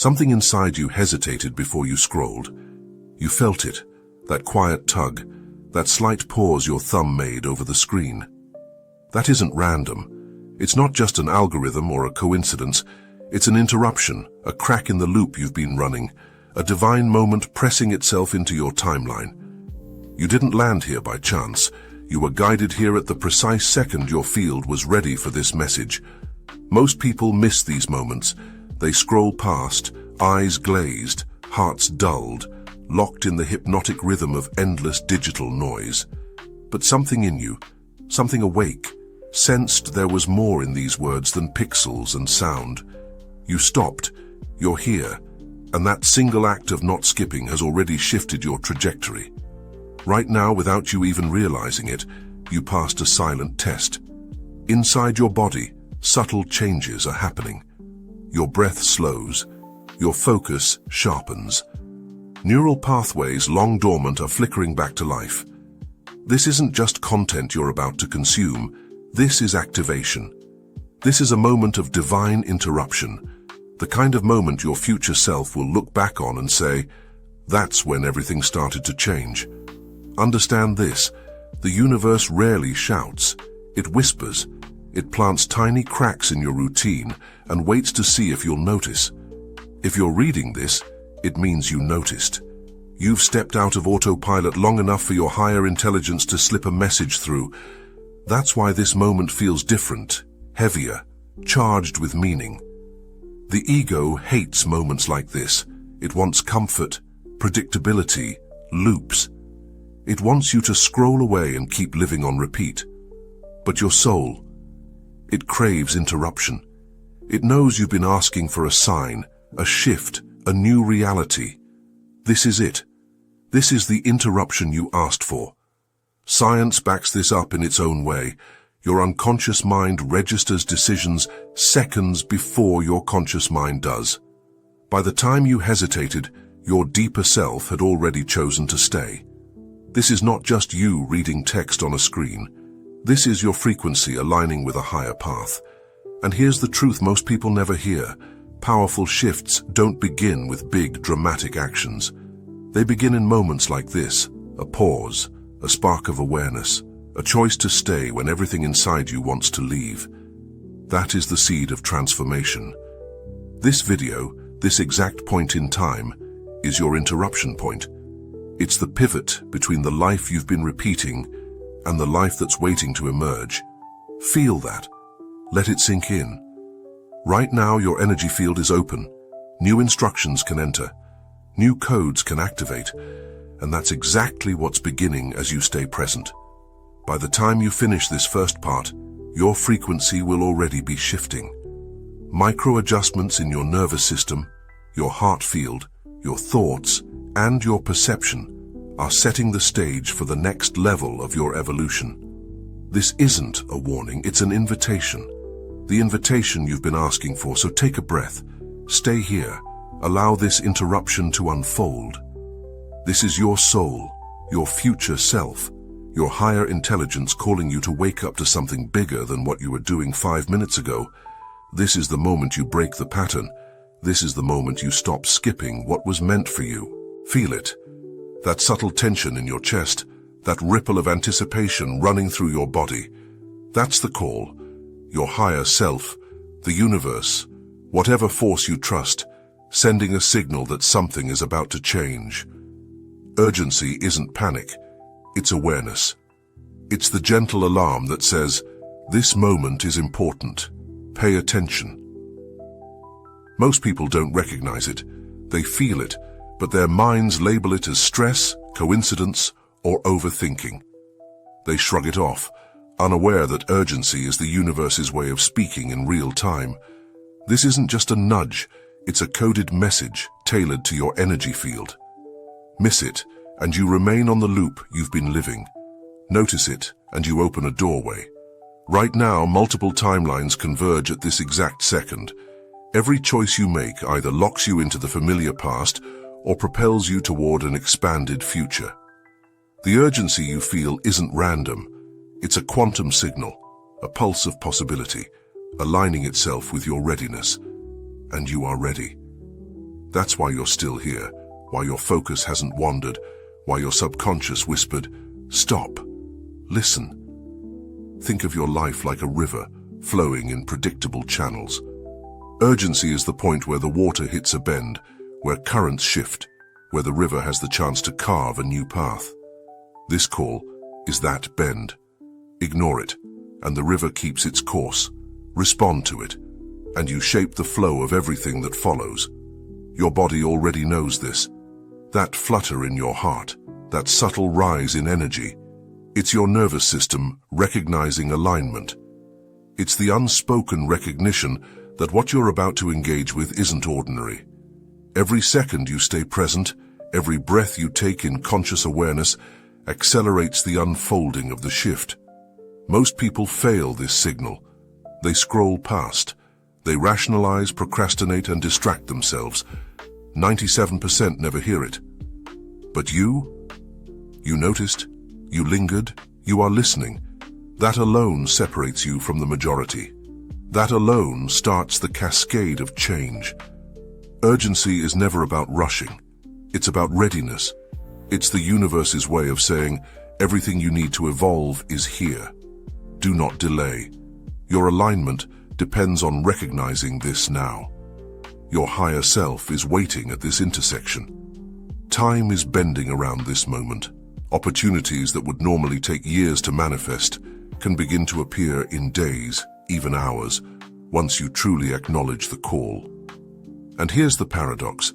Something inside you hesitated before you scrolled. You felt it, that quiet tug, that slight pause your thumb made over the screen. That isn't random. It's not just an algorithm or a coincidence. It's an interruption, a crack in the loop you've been running, a divine moment pressing itself into your timeline. You didn't land here by chance. You were guided here at the precise second your field was ready for this message. Most people miss these moments. They scroll past, eyes glazed, hearts dulled, locked in the hypnotic rhythm of endless digital noise. But something in you, something awake, sensed there was more in these words than pixels and sound. You stopped, you're here, and that single act of not skipping has already shifted your trajectory. Right now, without you even realizing it, you passed a silent test. Inside your body, subtle changes are happening. Your breath slows, your focus sharpens. Neural pathways long dormant are flickering back to life. This isn't just content you're about to consume, this is activation. This is a moment of divine interruption, the kind of moment your future self will look back on and say, that's when everything started to change. Understand this, the universe rarely shouts, it whispers. It plants tiny cracks in your routine and waits to see if you'll notice. If you're reading this, it means you noticed. You've stepped out of autopilot long enough for your higher intelligence to slip a message through. That's why this moment feels different, heavier, charged with meaning. The ego hates moments like this. It wants comfort, predictability, loops. It wants you to scroll away and keep living on repeat. But your soul, it craves interruption. It knows you've been asking for a sign, a shift, a new reality. This is it. This is the interruption you asked for. Science backs this up in its own way. Your unconscious mind registers decisions seconds before your conscious mind does. By the time you hesitated, your deeper self had already chosen to stay. This is not just you reading text on a screen. This is your frequency aligning with a higher path. And here's the truth most people never hear. Powerful shifts don't begin with big, dramatic actions. They begin in moments like this, a pause, a spark of awareness, a choice to stay when everything inside you wants to leave. That is the seed of transformation. This video, this exact point in time, is your interruption point. It's the pivot between the life you've been repeating and the life that's waiting to emerge. Feel that. Let it sink in. Right now, your energy field is open. New instructions can enter. New codes can activate. And that's exactly what's beginning as you stay present. By the time you finish this first part, your frequency will already be shifting. Micro adjustments in your nervous system, your heart field, your thoughts, and your perception are setting the stage for the next level of your evolution. This isn't a warning, it's an invitation. The invitation you've been asking for, so take a breath. Stay here. Allow this interruption to unfold. This is your soul, your future self, your higher intelligence calling you to wake up to something bigger than what you were doing 5 minutes ago. This is the moment you break the pattern. This is the moment you stop skipping what was meant for you. Feel it. That subtle tension in your chest, that ripple of anticipation running through your body. That's the call. Your higher self, the universe, whatever force you trust, sending a signal that something is about to change. Urgency isn't panic, it's awareness. It's the gentle alarm that says, this moment is important. Pay attention. Most people don't recognize it. They feel it, but their minds label it as stress, coincidence, or overthinking. They shrug it off, unaware that urgency is the universe's way of speaking in real time. This isn't just a nudge, it's a coded message tailored to your energy field. Miss it, and you remain on the loop you've been living. Notice it, and you open a doorway. Right now, multiple timelines converge at this exact second. Every choice you make either locks you into the familiar past or propels you toward an expanded future. The urgency you feel isn't random. It's a quantum signal, a pulse of possibility, aligning itself with your readiness. And you are ready. That's why you're still here, why your focus hasn't wandered, why your subconscious whispered, "Stop. Listen." Think of your life like a river, flowing in predictable channels. Urgency is the point where the water hits a bend, where currents shift, where the river has the chance to carve a new path. This call is that bend. Ignore it, and the river keeps its course. Respond to it, and you shape the flow of everything that follows. Your body already knows this. That flutter in your heart, that subtle rise in energy, it's your nervous system recognizing alignment. It's the unspoken recognition that what you're about to engage with isn't ordinary. Every second you stay present, every breath you take in conscious awareness, accelerates the unfolding of the shift. Most people fail this signal. They scroll past. They rationalize, procrastinate, and distract themselves. 97% never hear it. But you noticed, you lingered, you are listening. That alone separates you from the majority. That alone starts the cascade of change. Urgency is never about rushing. It's about readiness. It's the universe's way of saying, everything you need to evolve is here. Do not delay. Your alignment depends on recognizing this now. Your higher self is waiting at this intersection. Time is bending around this moment. Opportunities that would normally take years to manifest can begin to appear in days, even hours, once you truly acknowledge the call. And here's the paradox.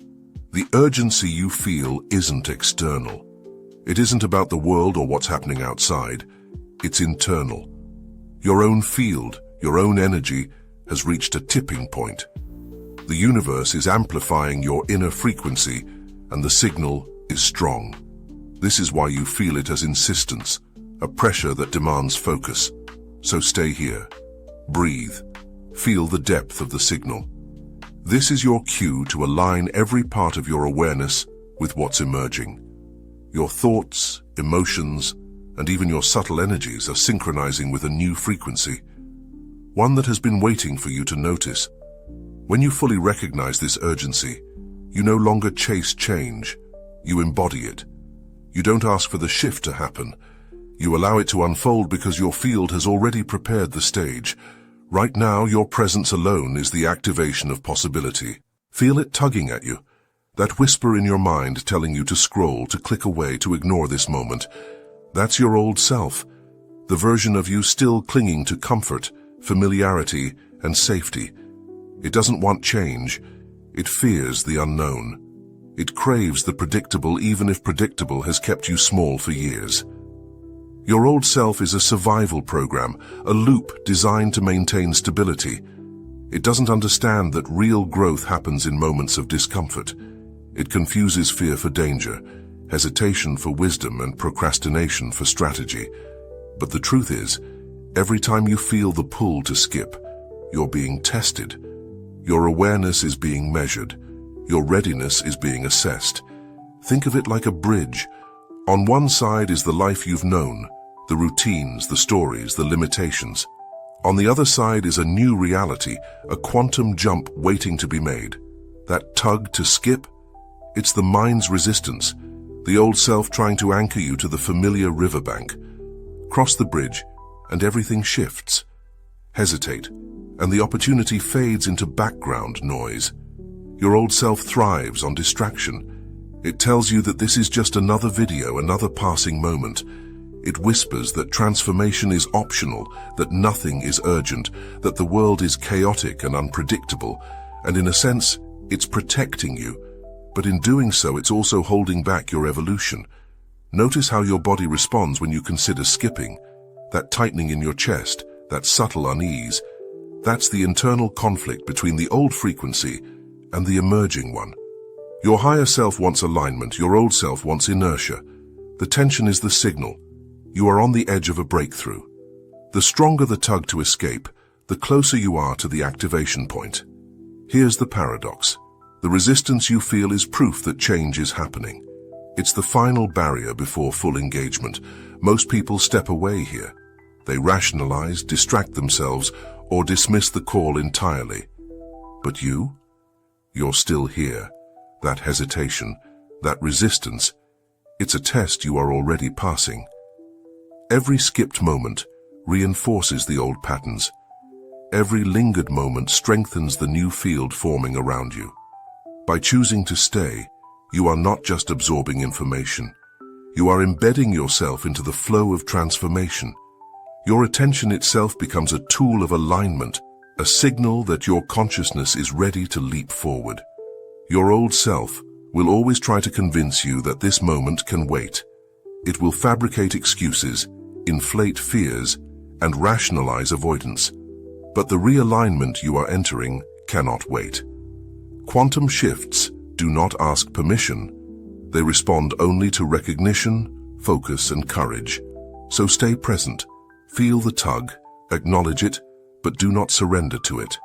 The urgency you feel isn't external. It isn't about the world or what's happening outside. It's internal. Your own field, your own energy, has reached a tipping point. The universe is amplifying your inner frequency, and the signal is strong. This is why you feel it as insistence, a pressure that demands focus. So stay here. Breathe. Feel the depth of the signal. This is your cue to align every part of your awareness with what's emerging. Your thoughts, emotions, and even your subtle energies are synchronizing with a new frequency, one that has been waiting for you to notice. When you fully recognize this urgency, you no longer chase change, you embody it. You don't ask for the shift to happen. You allow it to unfold because your field has already prepared the stage. Right now, your presence alone is the activation of possibility. Feel it tugging at you. That whisper in your mind telling you to scroll, to click away, to ignore this moment. That's your old self, the version of you still clinging to comfort, familiarity, and safety. It doesn't want change. It fears the unknown. It craves the predictable, even if predictable has kept you small for years. Your old self is a survival program, a loop designed to maintain stability. It doesn't understand that real growth happens in moments of discomfort. It confuses fear for danger, hesitation for wisdom, and procrastination for strategy. But the truth is, every time you feel the pull to skip, you're being tested. Your awareness is being measured. Your readiness is being assessed. Think of it like a bridge. On one side is the life you've known, the routines, the stories, the limitations. On the other side is a new reality, a quantum jump waiting to be made. That tug to skip? It's the mind's resistance, the old self trying to anchor you to the familiar riverbank. Cross the bridge, and everything shifts. Hesitate, and the opportunity fades into background noise. Your old self thrives on distraction. It tells you that this is just another video, another passing moment. It whispers that transformation is optional, that nothing is urgent, that the world is chaotic and unpredictable, and in a sense, it's protecting you. But in doing so, it's also holding back your evolution. Notice how your body responds when you consider skipping. That tightening in your chest, that subtle unease, that's the internal conflict between the old frequency and the emerging one. Your higher self wants alignment, your old self wants inertia. The tension is the signal. You are on the edge of a breakthrough. The stronger the tug to escape, the closer you are to the activation point. Here's the paradox. The resistance you feel is proof that change is happening. It's the final barrier before full engagement. Most people step away here. They rationalize, distract themselves, or dismiss the call entirely. But you're still here, that hesitation, that resistance, it's a test you are already passing. Every skipped moment reinforces the old patterns. Every lingered moment strengthens the new field forming around you. By choosing to stay, you are not just absorbing information. You are embedding yourself into the flow of transformation. Your attention itself becomes a tool of alignment, a signal that your consciousness is ready to leap forward. Your old self will always try to convince you that this moment can wait. It will fabricate excuses, inflate fears, and rationalize avoidance. But the realignment you are entering cannot wait. Quantum shifts do not ask permission. They respond only to recognition, focus, and courage. So stay present, feel the tug, acknowledge it, but do not surrender to it.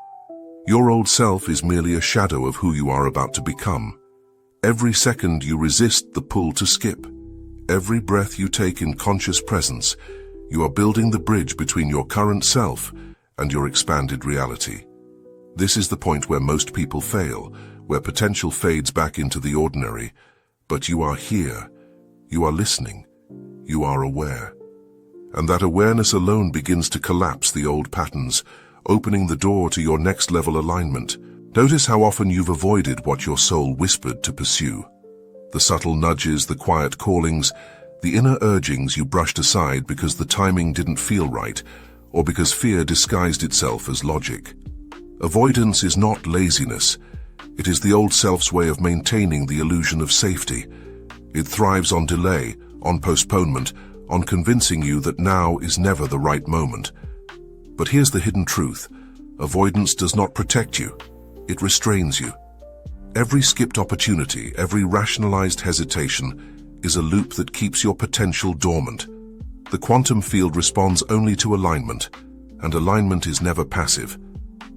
Your old self is merely a shadow of who you are about to become. Every second you resist the pull to skip. Every breath you take in conscious presence, you are building the bridge between your current self and your expanded reality. This is the point where most people fail, where potential fades back into the ordinary. But you are here, you are listening, you are aware. And that awareness alone begins to collapse the old patterns, opening the door to your next level alignment. Notice how often you've avoided what your soul whispered to pursue. The subtle nudges, the quiet callings, the inner urgings you brushed aside because the timing didn't feel right, or because fear disguised itself as logic. Avoidance is not laziness. It is the old self's way of maintaining the illusion of safety. It thrives on delay, on postponement, on convincing you that now is never the right moment. But here's the hidden truth. Avoidance does not protect you. It restrains you. Every skipped opportunity, every rationalized hesitation is a loop that keeps your potential dormant. The quantum field responds only to alignment, and alignment is never passive.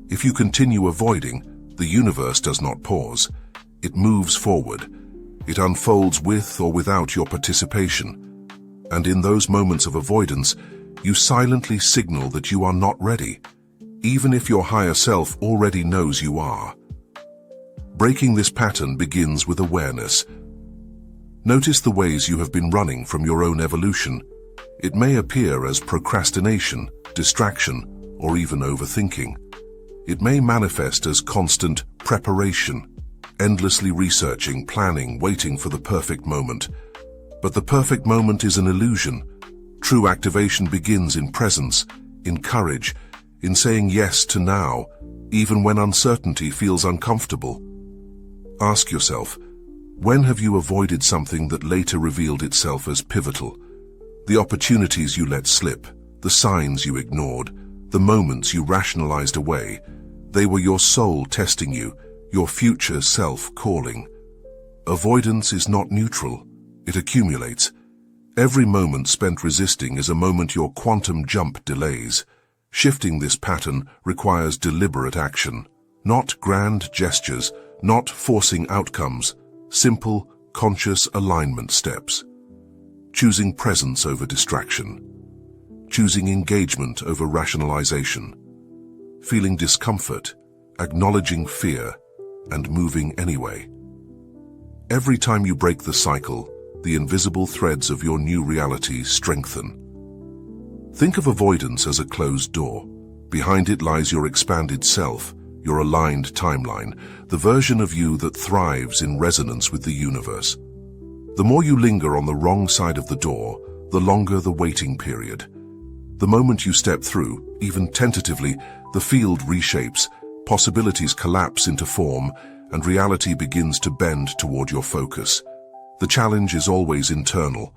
If you continue avoiding, the universe does not pause. It moves forward. It unfolds with or without your participation. And in those moments of avoidance, you silently signal that you are not ready, even if your higher self already knows you are. Breaking this pattern begins with awareness. Notice the ways you have been running from your own evolution. It may appear as procrastination, distraction, or even overthinking. It may manifest as constant preparation, endlessly researching, planning, waiting for the perfect moment. But the perfect moment is an illusion. True activation begins in presence, in courage, in saying yes to now, even when uncertainty feels uncomfortable. Ask yourself, when have you avoided something that later revealed itself as pivotal? The opportunities you let slip, the signs you ignored, the moments you rationalized away, they were your soul testing you, your future self calling. Avoidance is not neutral. It accumulates. Every moment spent resisting is a moment your quantum jump delays. Shifting this pattern requires deliberate action, not grand gestures, not forcing outcomes, simple, conscious alignment steps. Choosing presence over distraction. Choosing engagement over rationalization. Feeling discomfort, acknowledging fear, and moving anyway. Every time you break the cycle, the invisible threads of your new reality strengthen. Think of avoidance as a closed door. Behind it lies your expanded self, your aligned timeline, the version of you that thrives in resonance with the universe. The more you linger on the wrong side of the door, the longer the waiting period. The moment you step through, even tentatively, the field reshapes, possibilities collapse into form, and reality begins to bend toward your focus. The challenge is always internal.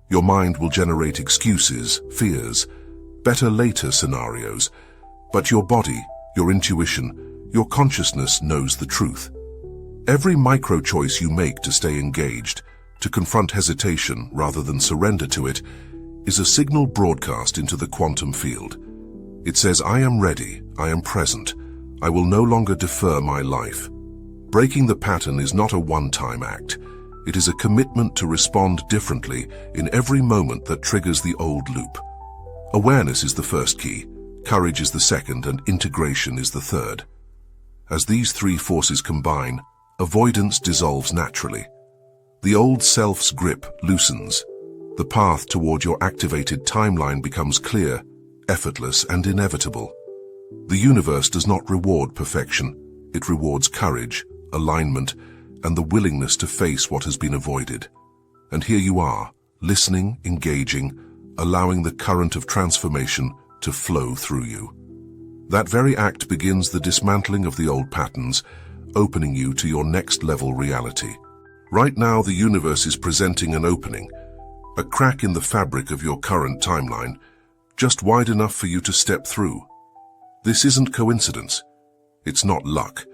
Your mind will generate excuses, fears, better later scenarios. But your body, your intuition, your consciousness knows the truth. Every micro-choice you make to stay engaged, to confront hesitation rather than surrender to it, is a signal broadcast into the quantum field. It says, I am ready, I am present, I will no longer defer my life. Breaking the pattern is not a one-time act. It is a commitment to respond differently in every moment that triggers the old loop. Awareness is the first key, courage is the second, and integration is the third. As these three forces combine, avoidance dissolves naturally. The old self's grip loosens. The path toward your activated timeline becomes clear, effortless, and inevitable. The universe does not reward perfection. It rewards courage, alignment, and the willingness to face what has been avoided. And here you are, listening, engaging, allowing the current of transformation to flow through you. That very act begins the dismantling of the old patterns, opening you to your next level reality. Right now, the universe is presenting an opening, a crack in the fabric of your current timeline, just wide enough for you to step through. This isn't coincidence. It's not luck.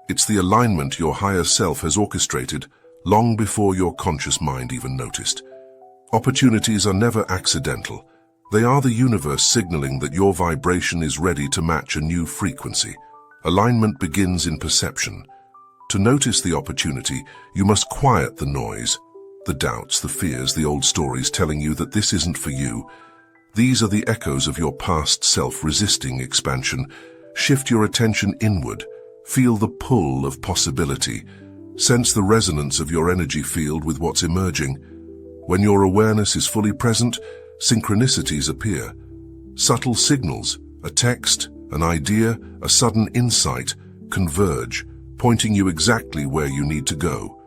It's the alignment your higher self has orchestrated long before your conscious mind even noticed. Opportunities are never accidental. They are the universe signaling that your vibration is ready to match a new frequency. Alignment begins in perception. To notice the opportunity, you must quiet the noise, the doubts, the fears, the old stories telling you that this isn't for you. These are the echoes of your past self resisting expansion. Shift your attention inward. Feel the pull of possibility. Sense the resonance of your energy field with what's emerging. When your awareness is fully present, synchronicities appear. Subtle signals, a text, an idea, a sudden insight, converge, pointing you exactly where you need to go.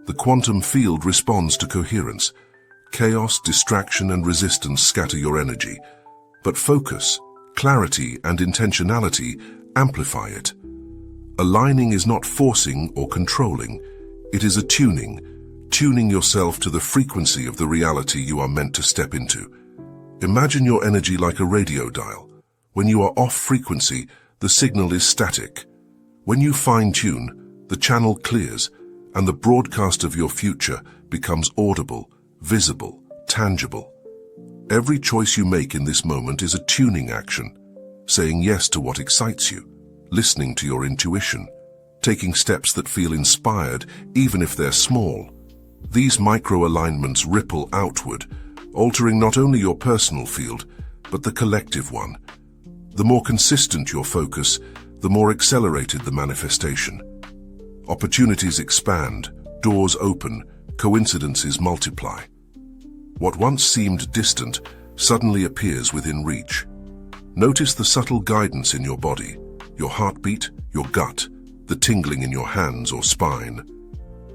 The quantum field responds to coherence. Chaos, distraction, and resistance scatter your energy. But focus, clarity, and intentionality amplify it. Aligning is not forcing or controlling. It is tuning yourself to the frequency of the reality you are meant to step into. Imagine your energy like a radio dial. When you are off frequency, the signal is static. When you fine-tune, the channel clears, and the broadcast of your future becomes audible, visible, tangible. Every choice you make in this moment is a tuning action, saying yes to what excites you, listening to your intuition, taking steps that feel inspired even if they're small. These micro-alignments ripple outward, altering not only your personal field, but the collective one. The more consistent your focus, the more accelerated the manifestation. Opportunities expand, doors open, coincidences multiply. What once seemed distant suddenly appears within reach. Notice the subtle guidance in your body, your heartbeat, your gut, the tingling in your hands or spine.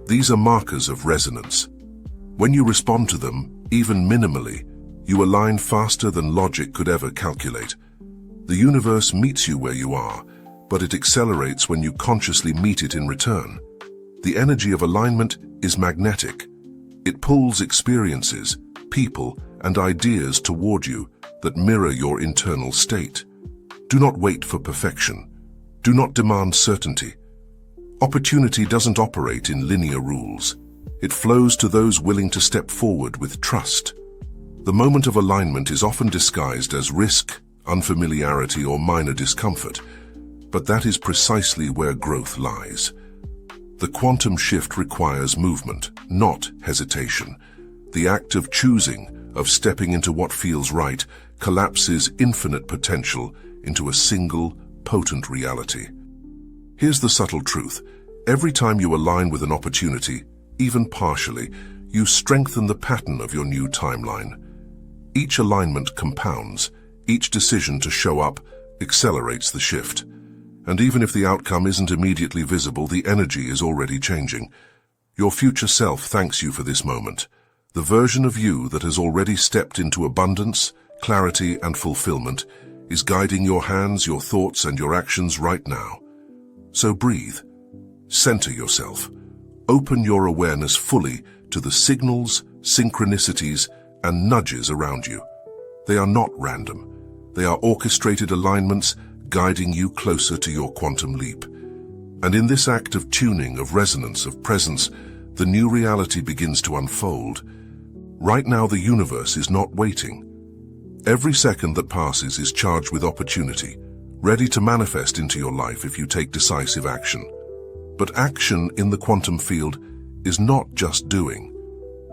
These are markers of resonance. When you respond to them, even minimally, you align faster than logic could ever calculate. The universe meets you where you are, but it accelerates when you consciously meet it in return. The energy of alignment is magnetic. It pulls experiences, people, and ideas toward you that mirror your internal state. Do not wait for perfection. Do not demand certainty. Opportunity doesn't operate in linear rules. It flows to those willing to step forward with trust. The moment of alignment is often disguised as risk, unfamiliarity, or minor discomfort, but that is precisely where growth lies. The quantum shift requires movement, not hesitation. The act of choosing, of stepping into what feels right, collapses infinite potential into a single, potent reality. Here's the subtle truth. Every time you align with an opportunity, even partially, you strengthen the pattern of your new timeline. Each alignment compounds. Each decision to show up accelerates the shift. And even if the outcome isn't immediately visible, the energy is already changing. Your future self thanks you for this moment. The version of you that has already stepped into abundance, clarity, and fulfillment is guiding your hands, your thoughts, and your actions right now. So breathe. Center yourself. Open your awareness fully to the signals, synchronicities, and nudges around you. They are not random. They are orchestrated alignments guiding you closer to your quantum leap. And in this act of tuning, of resonance, of presence, the new reality begins to unfold. Right now, the universe is not waiting. Every second that passes is charged with opportunity, ready to manifest into your life if you take decisive action. But action in the quantum field is not just doing.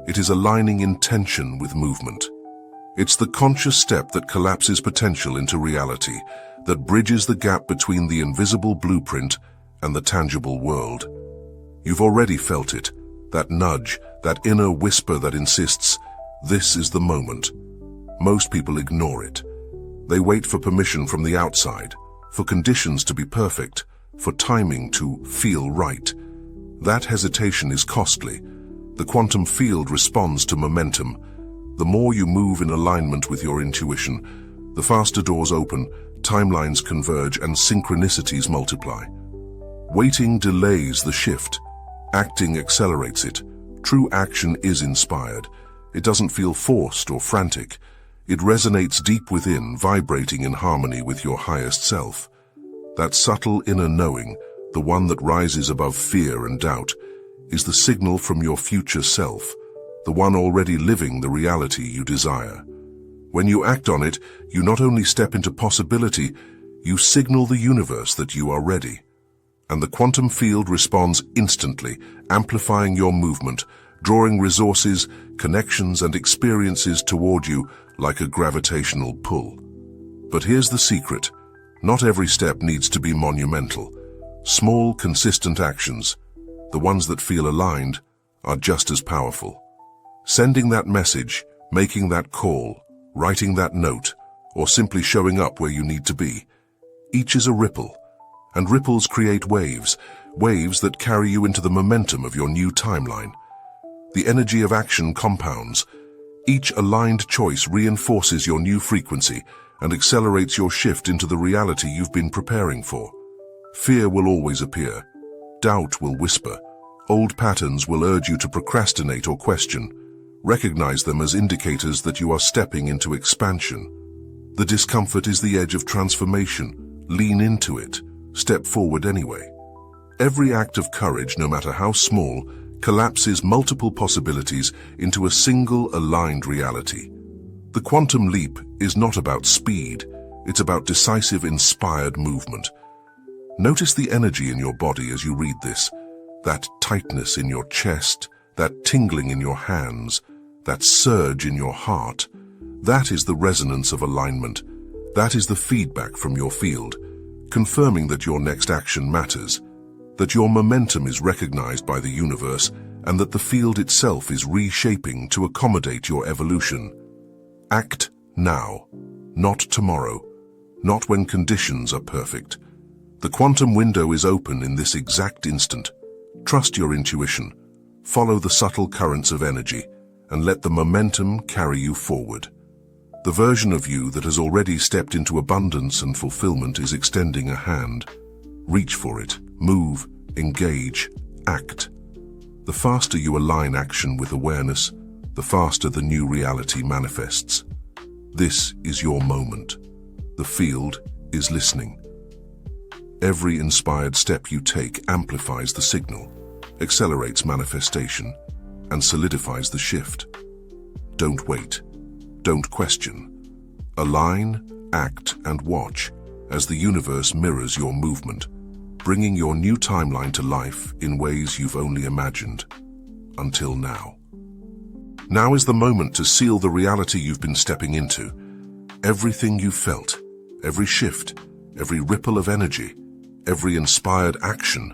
It is aligning intention with movement. It's the conscious step that collapses potential into reality, that bridges the gap between the invisible blueprint and the tangible world. You've already felt it, that nudge, that inner whisper that insists, this is the moment. Most people ignore it. They wait for permission from the outside, for conditions to be perfect, for timing to feel right. That hesitation is costly. The quantum field responds to momentum. The more you move in alignment with your intuition, the faster doors open, timelines converge, and synchronicities multiply. Waiting delays the shift. Acting accelerates it. True action is inspired. It doesn't feel forced or frantic. It resonates deep within, vibrating in harmony with your highest self. That subtle inner knowing, the one that rises above fear and doubt, is the signal from your future self, the one already living the reality you desire. When you act on it, you not only step into possibility, you signal the universe that you are ready. And the quantum field responds instantly, amplifying your movement, drawing resources, connections, and experiences toward you like a gravitational pull. But here's the secret. Not every step needs to be monumental. Small, consistent actions, the ones that feel aligned, are just as powerful. Sending that message, making that call, writing that note, or simply showing up where you need to be. Each is a ripple, and ripples create waves, waves that carry you into the momentum of your new timeline. The energy of action compounds. Each aligned choice reinforces your new frequency and accelerates your shift into the reality you've been preparing for. Fear will always appear. Doubt will whisper. Old patterns will urge you to procrastinate or question. Recognize them as indicators that you are stepping into expansion. The discomfort is the edge of transformation. Lean into it. Step forward anyway. Every act of courage, no matter how small, collapses multiple possibilities into a single aligned reality. The quantum leap is not about speed, it's about decisive, inspired movement. Notice the energy in your body as you read this, that tightness in your chest, that tingling in your hands, that surge in your heart. That is the resonance of alignment. That is the feedback from your field, confirming that your next action matters, that your momentum is recognized by the universe, and that the field itself is reshaping to accommodate your evolution. Act now, not tomorrow, not when conditions are perfect. The quantum window is open in this exact instant. Trust your intuition, follow the subtle currents of energy, and let the momentum carry you forward. The version of you that has already stepped into abundance and fulfillment is extending a hand. Reach for it, move, engage, act. The faster you align action with awareness, the faster the new reality manifests. This is your moment. The field is listening. Every inspired step you take amplifies the signal, accelerates manifestation, and solidifies the shift. Don't wait. Don't question. Align, act, and watch as the universe mirrors your movement, bringing your new timeline to life in ways you've only imagined. Until now. Now is the moment to seal the reality you've been stepping into. Everything you felt, every shift, every ripple of energy, every inspired action,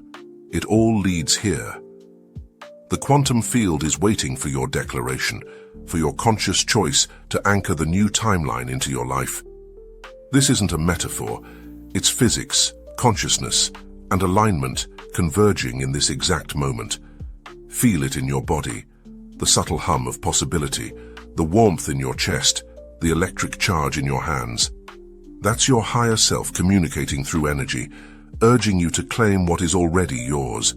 it all leads here. The quantum field is waiting for your declaration, for your conscious choice to anchor the new timeline into your life. This isn't a metaphor, it's physics, consciousness, and alignment converging in this exact moment. Feel it in your body, the subtle hum of possibility, the warmth in your chest, the electric charge in your hands. That's your higher self communicating through energy, urging you to claim what is already yours.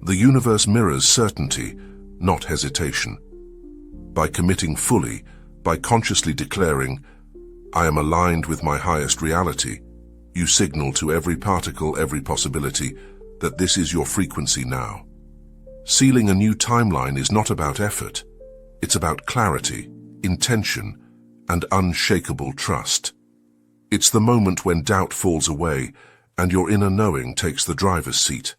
The universe mirrors certainty, not hesitation. By committing fully, by consciously declaring, I am aligned with my highest reality, you signal to every particle, every possibility, that this is your frequency now. Sealing a new timeline is not about effort. It's about clarity, intention, and unshakable trust. It's the moment when doubt falls away and your inner knowing takes the driver's seat.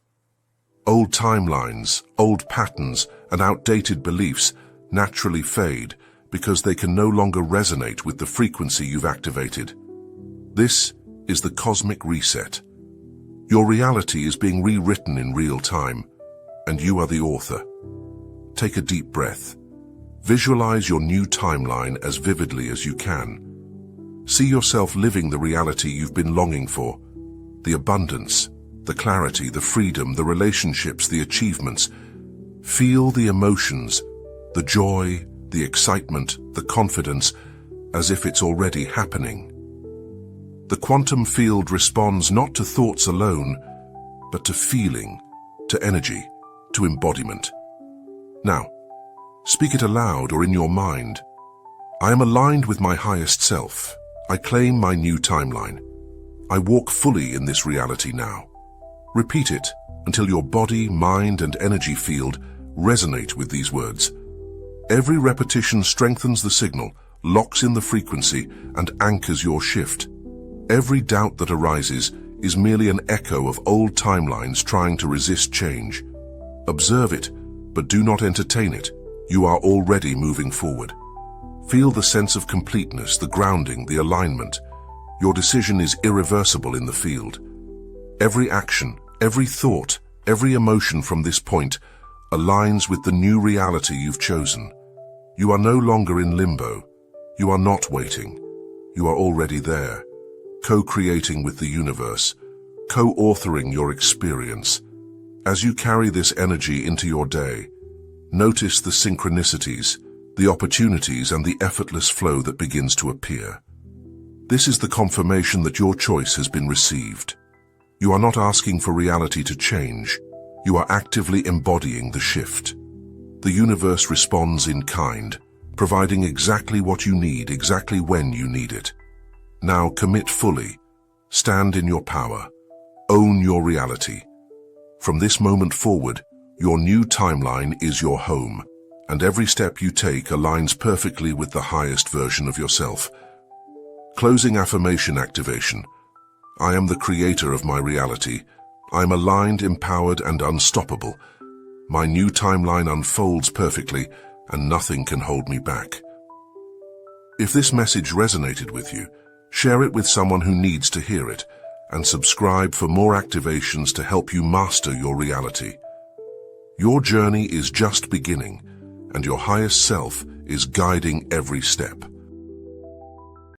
Old timelines, old patterns, and outdated beliefs naturally fade because they can no longer resonate with the frequency you've activated. This is the cosmic reset. Your reality is being rewritten in real time, and you are the author. Take a deep breath. Visualize your new timeline as vividly as you can. See yourself living the reality you've been longing for. The abundance, the clarity, the freedom, the relationships, the achievements. Feel the emotions, the joy, the excitement, the confidence, as if it's already happening. The quantum field responds not to thoughts alone, but to feeling, to energy, to embodiment. Now, speak it aloud or in your mind. I am aligned with my highest self. I claim my new timeline. I walk fully in this reality now. Repeat it until your body, mind, and energy field resonate with these words. Every repetition strengthens the signal, locks in the frequency, and anchors your shift. Every doubt that arises is merely an echo of old timelines trying to resist change. Observe it, but do not entertain it. You are already moving forward. Feel the sense of completeness, the grounding, the alignment. Your decision is irreversible in the field. Every action, every thought, every emotion from this point aligns with the new reality you've chosen. You are no longer in limbo. You are not waiting. You are already there, co-creating with the universe, co-authoring your experience. As you carry this energy into your day, notice the synchronicities, the opportunities, and the effortless flow that begins to appear. This is the confirmation that your choice has been received. You are not asking for reality to change. You are actively embodying the shift. The universe responds in kind, providing exactly what you need, exactly when you need it. Now commit fully. Stand in your power. Own your reality. From this moment forward, your new timeline is your home, and every step you take aligns perfectly with the highest version of yourself. Closing affirmation activation. I am the creator of my reality. I am aligned, empowered, and unstoppable. My new timeline unfolds perfectly, and nothing can hold me back. If this message resonated with you, share it with someone who needs to hear it, and subscribe for more activations to help you master your reality. Your journey is just beginning, and your highest self is guiding every step.